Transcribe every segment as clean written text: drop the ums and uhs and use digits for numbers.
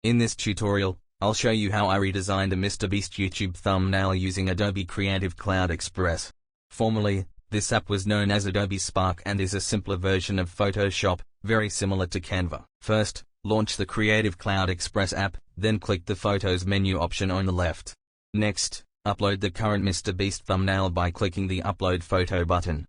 In this tutorial, I'll show you how I redesigned a MrBeast YouTube thumbnail using Adobe Creative Cloud Express. Formerly, this app was known as Adobe Spark and is a simpler version of Photoshop, very similar to Canva. First, launch the Creative Cloud Express app, then click the Photos menu option on the left. Next, upload the current MrBeast thumbnail by clicking the Upload Photo button.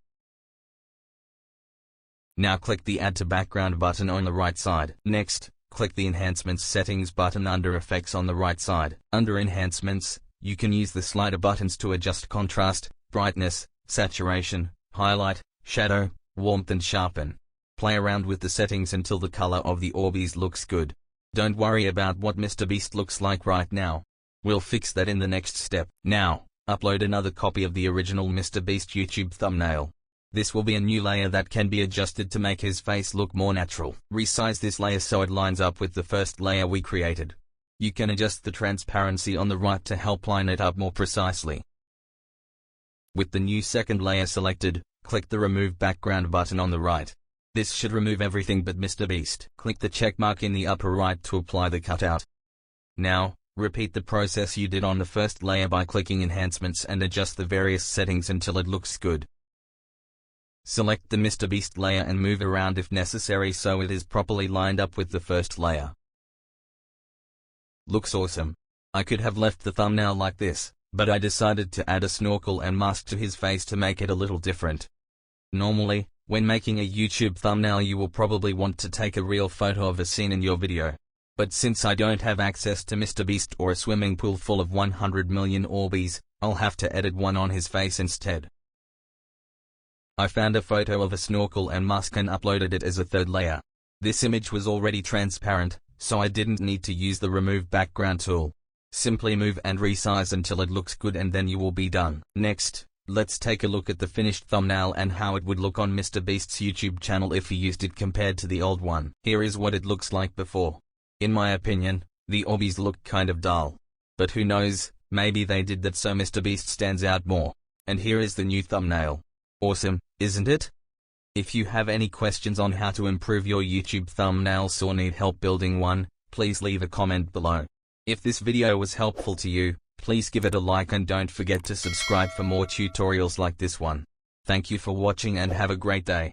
Now click the Add to Background button on the right side. Next, click the Enhancements Settings button under Effects on the right side. Under Enhancements, you can use the slider buttons to adjust contrast, brightness, saturation, highlight, shadow, warmth and sharpen. Play around with the settings until the color of the Orbeez looks good. Don't worry about what MrBeast looks like right now. We'll fix that in the next step. Now, upload another copy of the original MrBeast YouTube thumbnail. This will be a new layer that can be adjusted to make his face look more natural. Resize this layer so it lines up with the first layer we created. You can adjust the transparency on the right to help line it up more precisely. With the new second layer selected, click the Remove Background button on the right. This should remove everything but MrBeast. Click the check mark in the upper right to apply the cutout. Now, repeat the process you did on the first layer by clicking Enhancements and adjust the various settings until it looks good. Select the MrBeast layer and move around if necessary so it is properly lined up with the first layer. Looks awesome. I could have left the thumbnail like this, but I decided to add a snorkel and mask to his face to make it a little different. Normally, when making a YouTube thumbnail you will probably want to take a real photo of a scene in your video. But since I don't have access to MrBeast or a swimming pool full of 100 million Orbeez, I'll have to edit one on his face instead. I found a photo of a snorkel and mask and uploaded it as a third layer. This image was already transparent, so I didn't need to use the Remove Background tool. Simply move and resize until it looks good and then you will be done. Next, let's take a look at the finished thumbnail and how it would look on MrBeast's YouTube channel if he used it compared to the old one. Here is what it looks like before. In my opinion, the Orbeez look kind of dull. But who knows, maybe they did that so MrBeast stands out more. And here is the new thumbnail. Awesome, isn't it? If you have any questions on how to improve your YouTube thumbnails or need help building one, please leave a comment below. If this video was helpful to you, please give it a like and don't forget to subscribe for more tutorials like this one. Thank you for watching and have a great day.